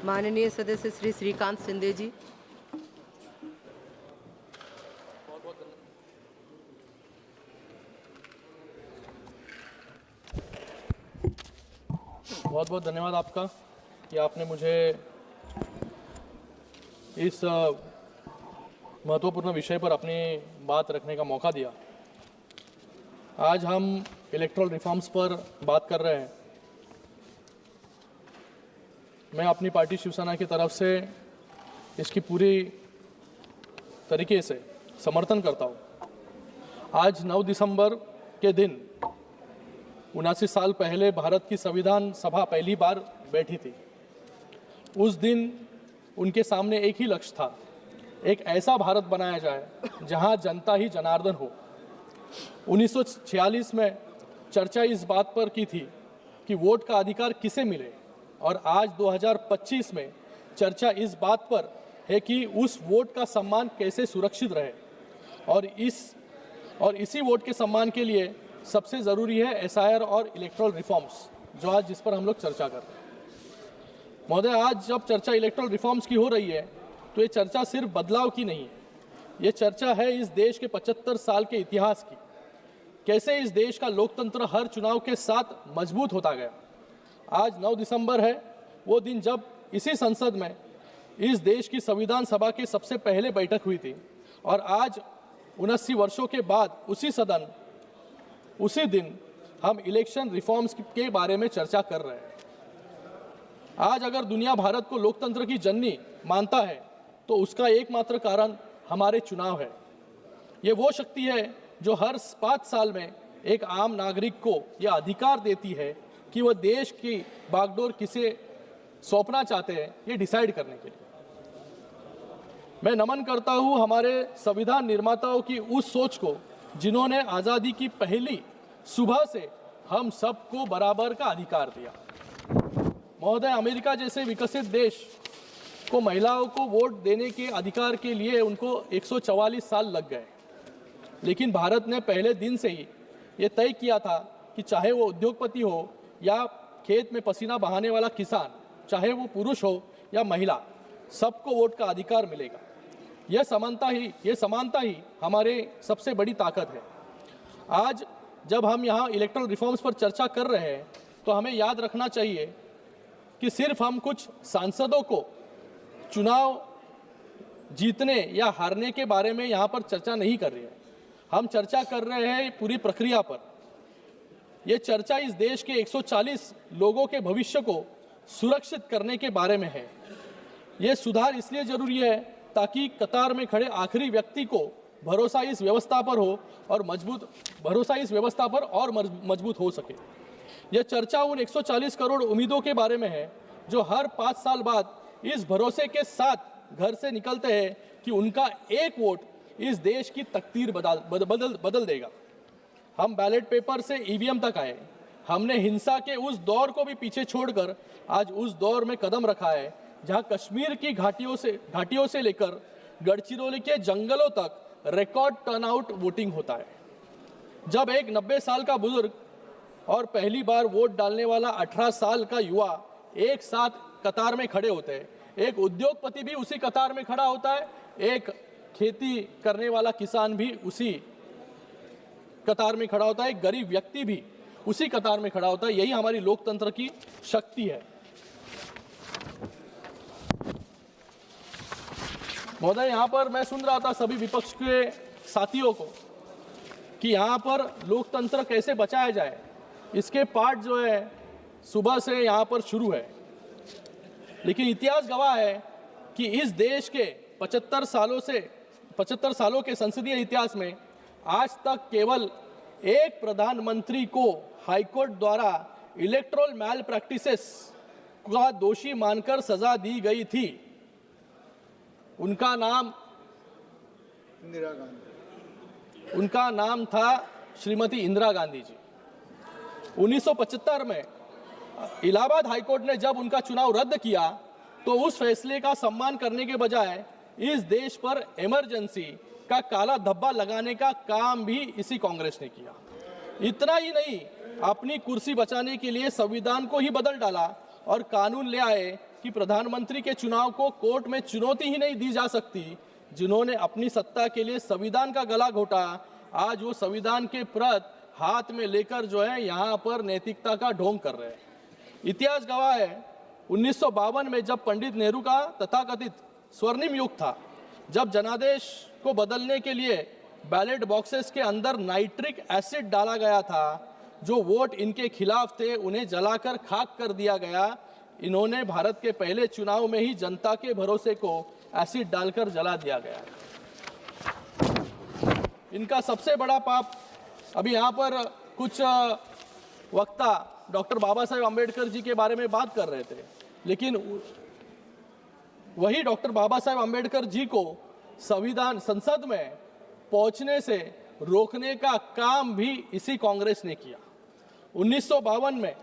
माननीय सदस्य श्री श्रीकांत शिंदे जी। बहुत बहुत धन्यवाद आपका कि आपने मुझे इस महत्वपूर्ण विषय पर अपनी बात रखने का मौका दिया। आज हम इलेक्टोरल रिफॉर्म्स पर बात कर रहे हैं। मैं अपनी पार्टी शिवसेना की तरफ से इसकी पूरी तरीके से समर्थन करता हूँ। आज 9 दिसंबर के दिन 79 साल पहले भारत की संविधान सभा पहली बार बैठी थी। उस दिन उनके सामने एक ही लक्ष्य था, एक ऐसा भारत बनाया जाए जहां जनता ही जनार्दन हो। 1946 में चर्चा इस बात पर की थी कि वोट का अधिकार किसे मिले, और आज 2025 में चर्चा इस बात पर है कि उस वोट का सम्मान कैसे सुरक्षित रहे। और इसी वोट के सम्मान के लिए सबसे ज़रूरी है एसआईआर और इलेक्टोरल रिफॉर्म्स, जो आज जिस पर हम लोग चर्चा कर रहे हैं। महोदय, आज जब चर्चा इलेक्टोरल रिफॉर्म्स की हो रही है तो ये चर्चा सिर्फ बदलाव की नहीं है, ये चर्चा है इस देश के 75 साल के इतिहास की। कैसे इस देश का लोकतंत्र हर चुनाव के साथ मजबूत होता गया। आज 9 दिसंबर है वो दिन जब इसी संसद में इस देश की संविधान सभा की सबसे पहले बैठक हुई थी, और आज 79 वर्षों के बाद उसी दिन हम इलेक्शन रिफॉर्म्स के बारे में चर्चा कर रहे हैं। आज अगर दुनिया भारत को लोकतंत्र की जननी मानता है तो उसका एकमात्र कारण हमारे चुनाव है। ये वो शक्ति है जो हर 5 साल में एक आम नागरिक को यह अधिकार देती है कि वह देश की बागडोर किसे सौंपना चाहते हैं, ये डिसाइड करने के लिए। मैं नमन करता हूं हमारे संविधान निर्माताओं की उस सोच को जिन्होंने आज़ादी की पहली सुबह से हम सबको बराबर का अधिकार दिया। महोदय, अमेरिका जैसे विकसित देश को महिलाओं को वोट देने के अधिकार के लिए उनको 144 साल लग गए, लेकिन भारत ने पहले दिन से ही ये तय किया था कि चाहे वो उद्योगपति हो या खेत में पसीना बहाने वाला किसान, चाहे वो पुरुष हो या महिला, सबको वोट का अधिकार मिलेगा। यह समानता ही हमारे सबसे बड़ी ताकत है। आज जब हम यहाँ इलेक्टोरल रिफॉर्म्स पर चर्चा कर रहे हैं तो हमें याद रखना चाहिए कि सिर्फ हम कुछ सांसदों को चुनाव जीतने या हारने के बारे में यहाँ पर चर्चा नहीं कर रहे हैं, हम चर्चा कर रहे हैं पूरी प्रक्रिया पर। यह चर्चा इस देश के 140 लोगों के भविष्य को सुरक्षित करने के बारे में है। यह सुधार इसलिए जरूरी है ताकि कतार में खड़े आखिरी व्यक्ति को भरोसा इस व्यवस्था पर हो और मजबूत हो सके। यह चर्चा उन 140 करोड़ उम्मीदों के बारे में है जो हर 5 साल बाद इस भरोसे के साथ घर से निकलते हैं कि उनका एक वोट इस देश की तकदीर बदल देगा। हम बैलेट पेपर से ईवीएम तक आए। हमने हिंसा के उस दौर को भी पीछे छोड़कर आज उस दौर में कदम रखा है जहां कश्मीर की घाटियों से लेकर गढ़चिरौली के जंगलों तक रिकॉर्ड टर्नआउट वोटिंग होता है। जब एक 90 साल का बुजुर्ग और पहली बार वोट डालने वाला 18 साल का युवा एक साथ कतार में खड़े होते हैं, एक उद्योगपति भी उसी कतार में खड़ा होता है, एक खेती करने वाला किसान भी उसी कतार में खड़ा होता है, एक गरीब व्यक्ति भी उसी कतार में खड़ा होता है। यही हमारी लोकतंत्र की शक्ति है। महोदय, यहाँ पर मैं सुन रहा था सभी विपक्ष के साथियों को कि यहाँ पर लोकतंत्र कैसे बचाया जाए, इसके पाठ जो है सुबह से यहाँ पर शुरू है। लेकिन इतिहास गवाह है कि इस देश के 75 सालों के संसदीय इतिहास में आज तक केवल एक प्रधानमंत्री को हाईकोर्ट द्वारा इलेक्टोरल मैल प्रैक्टिसेस का दोषी मानकर सजा दी गई थी। उनका नाम था श्रीमती इंदिरा गांधी जी। 1975 में इलाहाबाद हाईकोर्ट ने जब उनका चुनाव रद्द किया तो उस फैसले का सम्मान करने के बजाय इस देश पर इमरजेंसी का काला धब्बा लगाने का काम भी इसी कांग्रेस ने किया। इतना ही नहीं, अपनी कुर्सी बचाने के लिए संविधान को ही बदल डाला और कानून ले आए कि प्रधानमंत्री के चुनाव को कोर्ट में चुनौती ही नहीं दी जा सकती, जिन्होंने अपनी सत्ता के लिए संविधान का गला घोटा, आज वो संविधान के प्रत हाथ में लेकर जो है यहाँ पर नैतिकता का ढोंग कर रहे हैं। इतिहास गवाह है 1952 में जब पंडित नेहरू का तथाकथित स्वर्णिम युग था, जब जनादेश को बदलने के लिए बैलेट बॉक्सेस के अंदर नाइट्रिक एसिड डाला गया था। जो वोट इनके खिलाफ थे उन्हें जलाकर खाक कर दिया गया। इन्होंने भारत के पहले चुनाव में ही जनता के भरोसे को एसिड डालकर जला दिया गया। इनका सबसे बड़ा पाप, अभी यहाँ पर कुछ वक्ता डॉक्टर बाबा साहेब अम्बेडकर जी के बारे में बात कर रहे थे, लेकिन वही डॉक्टर बाबा साहेब अम्बेडकर जी को संविधान संसद में पहुंचने से रोकने का काम भी इसी कांग्रेस ने किया। 1952 में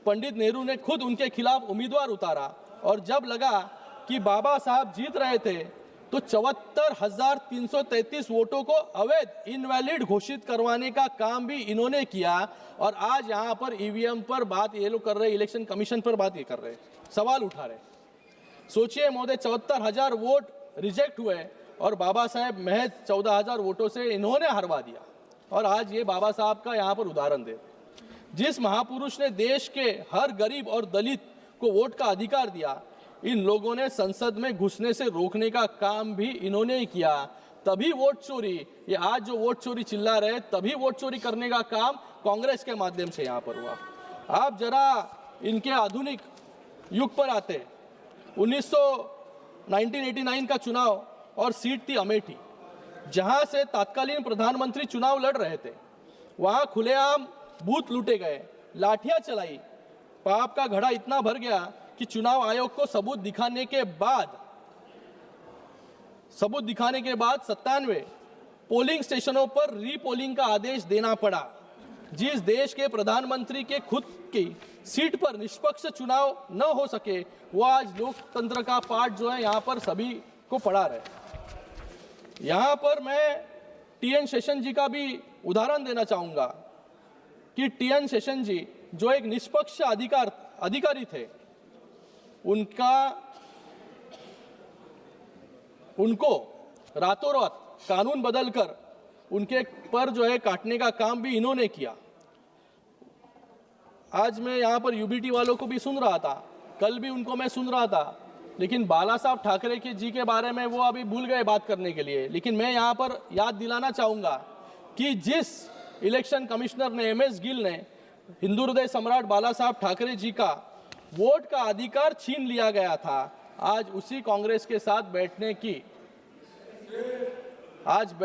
पंडित नेहरू ने खुद उनके खिलाफ उम्मीदवार उतारा और जब लगा कि बाबा साहब जीत रहे थे तो 74,333 वोटों को अवैध इनवैलिड घोषित करवाने का काम भी इन्होंने किया। और आज यहाँ पर ईवीएम पर बात ये लोग कर रहे, इलेक्शन कमीशन पर बात ये कर रहे, सवाल उठा रहे। सोचिए महोदय, 74,000 वोट रिजेक्ट हुए और बाबा साहेब महज 14,000 वोटों से इन्होंने हरवा दिया। और आज ये बाबा साहब का यहाँ पर उदाहरण दे, जिस महापुरुष ने देश के हर गरीब और दलित को वोट का अधिकार दिया, इन लोगों ने संसद में घुसने से रोकने का काम भी इन्होंने ही किया। तभी वोट चोरी, ये आज जो वोट चोरी चिल्ला रहे, तभी वोट चोरी करने का काम कांग्रेस के माध्यम से यहाँ पर हुआ। आप जरा इनके आधुनिक युग पर आते। 1989 का चुनाव और सीट थी अमेठी, जहां से तत्कालीन प्रधानमंत्री चुनाव लड़ रहे थे। वहां खुलेआम बूथ लूटे गए, लाठियां चलाई। पाप का घड़ा इतना भर गया कि चुनाव आयोग को सबूत दिखाने के बाद 97 पोलिंग स्टेशनों पर रीपोलिंग का आदेश देना पड़ा। जिस देश के प्रधानमंत्री के खुद की सीट पर निष्पक्ष चुनाव न हो सके, वो आज लोकतंत्र का पाठ जो है यहाँ पर सभी को पढ़ा रहे। यहाँ पर मैं टीएन शेषन जी का भी उदाहरण देना चाहूंगा कि टीएन शेषन जी जो एक निष्पक्ष अधिकारी थे, उनको रातों रात कानून बदलकर उनके पर जो है काटने का काम भी इन्होंने किया। आज मैं यहाँ पर यूबीटी वालों को भी सुन रहा था, कल भी उनको मैं सुन रहा था, लेकिन बाला साहब ठाकरे के जी के बारे में वो अभी भूल गए बात करने के लिए। लेकिन मैं यहाँ पर याद दिलाना चाहूंगा कि जिस इलेक्शन कमिश्नर ने MS गिल ने हिंदू हृदय सम्राट बाला साहब ठाकरे जी का वोट का अधिकार छीन लिया गया था, आज उसी कांग्रेस के साथ बैठने की आज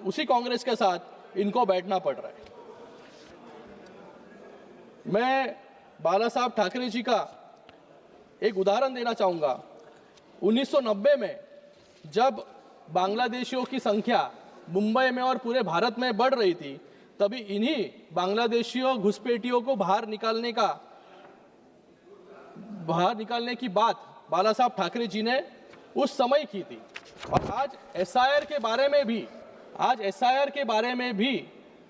उसी कांग्रेस के साथ इनको बैठना पड़ रहा है। मैं बाला साहब ठाकरे जी का एक उदाहरण देना चाहूंगा। 1990 में जब बांग्लादेशियों की संख्या मुंबई में और पूरे भारत में बढ़ रही थी, तभी इन्हीं बांग्लादेशियों घुसपैठियों को बाहर निकालने की बात बाला साहब ठाकरे जी ने उस समय की थी। और आज SIR के बारे में भी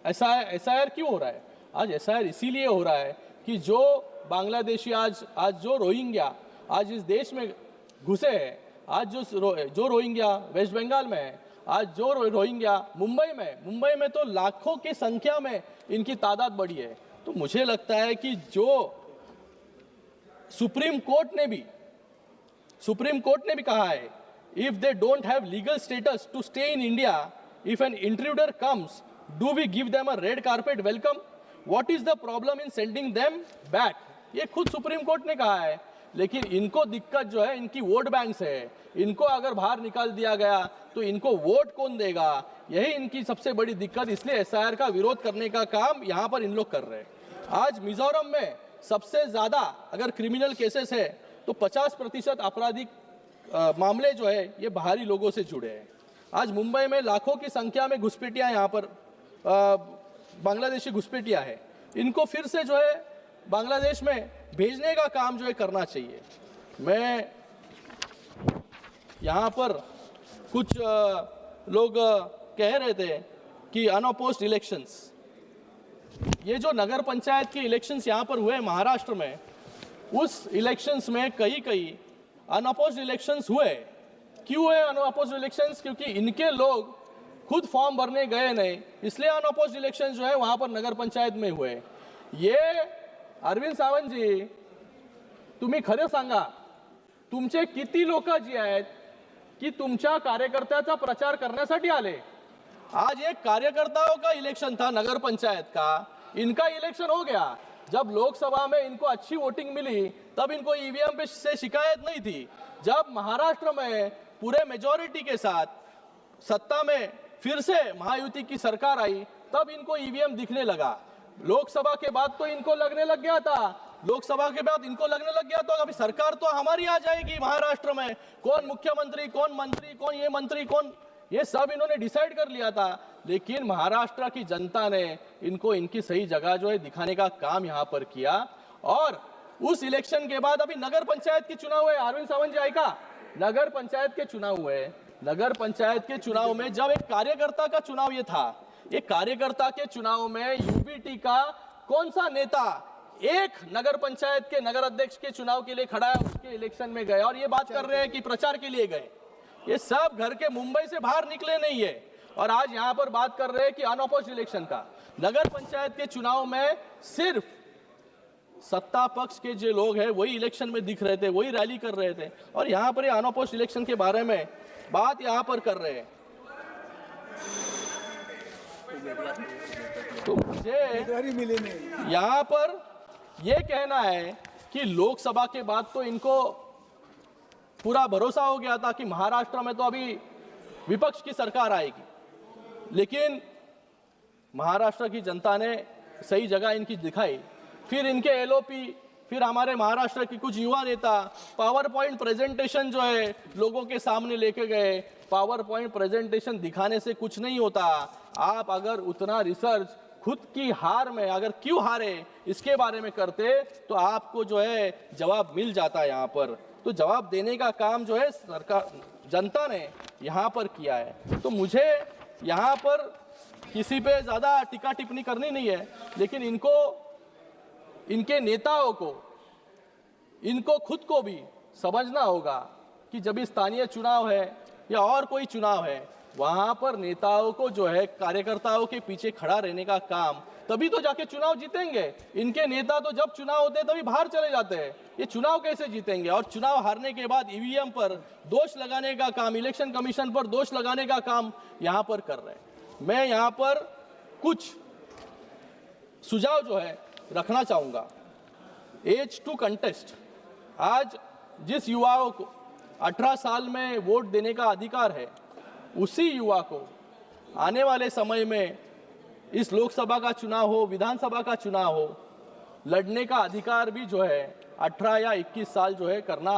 SIR क्यों हो रहा है? आज SIR इसीलिए हो रहा है कि जो बांग्लादेशी आज जो रोहिंग्या आज इस देश में घुसे हैं, आज जो रोहिंग्या वेस्ट बंगाल में है, आज जो रोहिंग्या मुंबई में तो लाखों की संख्या में इनकी तादाद बढ़ी है। तो मुझे लगता है कि जो सुप्रीम कोर्ट ने भी कहा है, if they don't have legal status to stay in India, if an intruder comes, do we give them a red carpet welcome? What is the problem in sending them back? ये खुद supreme court ने कहा है। लेकिन इनको दिक्कत जो है इनकी वोट बैंक से है। इनको अगर बाहर निकाल दिया गया तो इनको वोट कौन देगा? यही इनकी सबसे बड़ी दिक्कत। इसलिए SIR का विरोध करने का काम यहाँ पर इन लोग कर रहे हैं। आज मिजोरम में सबसे ज्यादा अगर क्रिमिनल केसेस है तो 50% आपराधिक मामले जो है ये बाहरी लोगों से जुड़े हैं। आज मुंबई में लाखों की संख्या में घुसपैठियां यहाँ पर बांग्लादेशी घुसपैठियां हैं। इनको फिर से जो है बांग्लादेश में भेजने का काम जो है करना चाहिए। मैं यहाँ पर कुछ लोग कह रहे थे कि अनअपोज्ड इलेक्शंस, ये जो नगर पंचायत के इलेक्शंस यहाँ पर हुए महाराष्ट्र में, उस इलेक्शंस में कई अनअपोज्ड इलेक्शंस हुए। क्यों है अनअपोज्ड इलेक्शंस? क्योंकि इनके लोग खुद फॉर्म भरने गए नहीं, इसलिए अनअपोज्ड इलेक्शन जो है वहां पर नगर पंचायत में हुए। ये अरविंद सावंत जी, तुम्ही खरं सांगा, तुमचे किती लोक जे आहेत की तुमच्या कार्यकर्त्याचा प्रचार करण्यासाठी आले? आज एक कार्यकर्ताओं का इलेक्शन था नगर पंचायत का, इनका इलेक्शन हो गया। जब लोकसभा में इनको अच्छी वोटिंग मिली तब इनको ईवीएम पे से शिकायत नहीं थी। जब महाराष्ट्र में पूरे मेजॉरिटी के साथ सत्ता में फिर से महायुति की सरकार आई तब इनको ईवीएम दिखने लगा। लोकसभा के बाद तो इनको लगने लग गया था, लोकसभा के बाद इनको लगने लग गया तो अभी सरकार तो हमारी आ जाएगी महाराष्ट्र में, कौन मुख्यमंत्री, कौन मंत्री, कौन ये मंत्री, कौन ये सब इन्होंने डिसाइड कर लिया था। लेकिन महाराष्ट्र की जनता ने इनको इनकी सही जगह जो है दिखाने का काम यहाँ पर किया। और उस इलेक्शन के बाद अभी नगर पंचायत के चुनाव हुए। अरविंद सावंत जी आएगा, नगर पंचायत के चुनाव हुए। नगर पंचायत के चुनाव में जब एक कार्यकर्ता का चुनाव ये था, ये कार्यकर्ता के चुनाव में यूबीटी का कौन सा नेता एक नगर पंचायत के नगर अध्यक्ष के चुनाव के लिए खड़ा है, उसके इलेक्शन में गए और ये बात कर रहे हैं कि प्रचार के लिए गए। ये सब घर के मुंबई से बाहर निकले नहीं है और आज यहाँ पर बात कर रहे हैं कि अनअपोज्ड इलेक्शन का। नगर पंचायत के चुनाव में सिर्फ सत्ता पक्ष के जो लोग हैं वही इलेक्शन में दिख रहे थे, वही रैली कर रहे थे और यहाँ पर अनअपोज्ड इलेक्शन के बारे में बात यहाँ पर कर रहे हैं। तो मुझे यहाँ पर यह कहना है कि लोकसभा के बाद तो इनको पूरा भरोसा हो गया था कि महाराष्ट्र में तो अभी विपक्ष की सरकार आएगी, लेकिन महाराष्ट्र की जनता ने सही जगह इनकी दिखाई। फिर इनके एलओपी, फिर हमारे महाराष्ट्र के कुछ युवा नेता पावर पॉइंट प्रेजेंटेशन जो है लोगों के सामने लेके गए। पावर पॉइंट प्रेजेंटेशन दिखाने से कुछ नहीं होता। आप अगर उतना रिसर्च खुद की हार में अगर क्यों हारे इसके बारे में करते तो आपको जो है जवाब मिल जाता है यहाँ पर। तो जवाब देने का काम जो है सरकार जनता ने यहाँ पर किया है। तो मुझे यहाँ पर किसी पे ज़्यादा टीका टिप्पणी करनी नहीं है, लेकिन इनको, इनके नेताओं को, इनको खुद को भी समझना होगा कि जब भी स्थानीय चुनाव है या और कोई चुनाव है वहाँ पर नेताओं को जो है कार्यकर्ताओं के पीछे खड़ा रहने का काम, तभी तो जाके चुनाव जीतेंगे। इनके नेता तो जब चुनाव होते हैं तभी बाहर चले जाते हैं, ये चुनाव कैसे जीतेंगे? और चुनाव हारने के बाद ईवीएम पर दोष लगाने का काम, इलेक्शन कमीशन पर दोष लगाने का काम यहाँ पर कर रहे हैं। मैं यहाँ पर कुछ सुझाव जो है रखना चाहूँगा। एज टू कंटेस्ट, आज जिस युवाओं को 18 साल में वोट देने का अधिकार है, उसी युवा को आने वाले समय में इस लोकसभा का चुनाव हो, विधानसभा का चुनाव हो, लड़ने का अधिकार भी जो है 18 या 21 साल जो है करना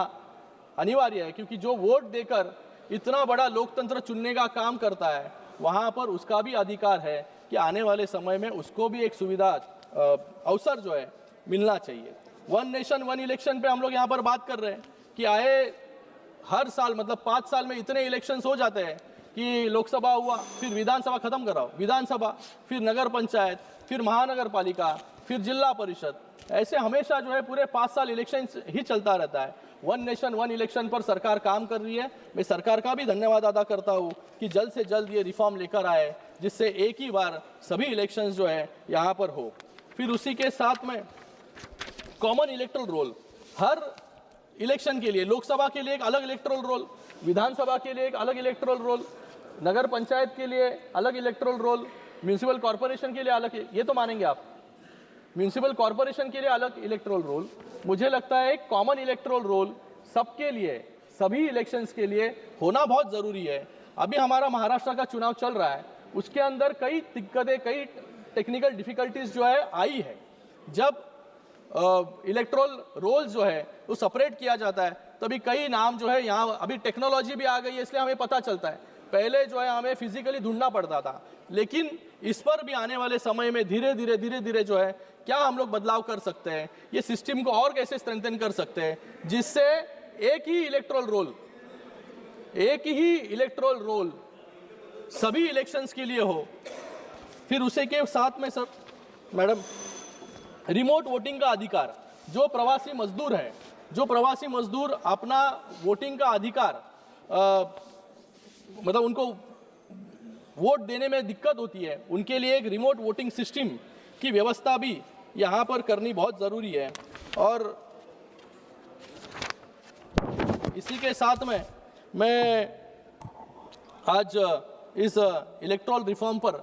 अनिवार्य है। क्योंकि जो वोट देकर इतना बड़ा लोकतंत्र चुनने का काम करता है वहाँ पर उसका भी अधिकार है कि आने वाले समय में उसको भी एक सुविधा, अवसर जो है मिलना चाहिए। वन नेशन वन इलेक्शन पे हम लोग यहाँ पर बात कर रहे हैं कि आए हर साल मतलब 5 साल में इतने इलेक्शंस हो जाते हैं कि लोकसभा हुआ, फिर विधानसभा खत्म कराओ, विधानसभा, फिर नगर पंचायत, फिर महानगर पालिका, फिर जिला परिषद, ऐसे हमेशा जो है पूरे 5 साल इलेक्शन ही चलता रहता है। वन नेशन वन इलेक्शन पर सरकार काम कर रही है। मैं सरकार का भी धन्यवाद अदा करता हूँ कि जल्द से जल्द ये रिफॉर्म लेकर आए जिससे एक ही बार सभी इलेक्शंस जो है यहाँ पर हो। फिर उसी के साथ में कॉमन इलेक्टोरल रोल, हर इलेक्शन के लिए, लोकसभा के लिए एक अलग इलेक्टोरल रोल, विधानसभा के लिए एक अलग इलेक्टोरल रोल, नगर पंचायत के लिए अलग इलेक्टोरल रोल, म्यूनिसिपल कॉर्पोरेशन के लिए अलग, ये तो मानेंगे आप, म्यूनिसिपल कॉर्पोरेशन के लिए अलग इलेक्टोरल रोल। मुझे लगता है एक कॉमन इलेक्टोरल रोल सबके लिए, सभी इलेक्शंस के लिए होना बहुत ज़रूरी है। अभी हमारा महाराष्ट्र का चुनाव चल रहा है, उसके अंदर कई दिक्कतें, कई टेक्निकल डिफिकल्टीज जो है आई है। जब इलेक्टोरल रोल जो है वो सेपरेट किया जाता है तभी कई नाम जो है, यहाँ अभी टेक्नोलॉजी भी आ गई है इसलिए हमें पता चलता है, पहले जो है हमें फिजिकली ढूंढना पड़ता था। लेकिन इस पर भी आने वाले समय में धीरे धीरे जो है क्या हम लोग बदलाव कर सकते हैं, ये सिस्टम को और कैसे स्ट्रेंथन कर सकते हैं जिससे एक ही इलेक्टोरल रोल सभी इलेक्शंस के लिए हो। फिर उसे के साथ में सर मैडम रिमोट वोटिंग का अधिकार, जो प्रवासी मजदूर हैं, जो प्रवासी मजदूर अपना वोटिंग का अधिकार मतलब उनको वोट देने में दिक्कत होती है, उनके लिए एक रिमोट वोटिंग सिस्टम की व्यवस्था भी यहाँ पर करनी बहुत ज़रूरी है। और इसी के साथ में मैं आज इस इलेक्टोरल रिफॉर्म पर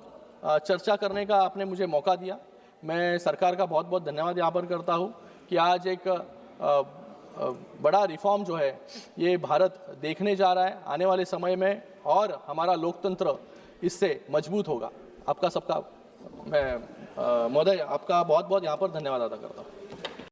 चर्चा करने का आपने मुझे मौका दिया। मैं सरकार का बहुत बहुत धन्यवाद यहाँ पर करता हूँ कि आज एक बड़ा रिफॉर्म जो है ये भारत देखने जा रहा है आने वाले समय में, और हमारा लोकतंत्र इससे मजबूत होगा। आपका सबका मैं महोदय आपका बहुत बहुत यहाँ पर धन्यवाद अदा करता हूँ।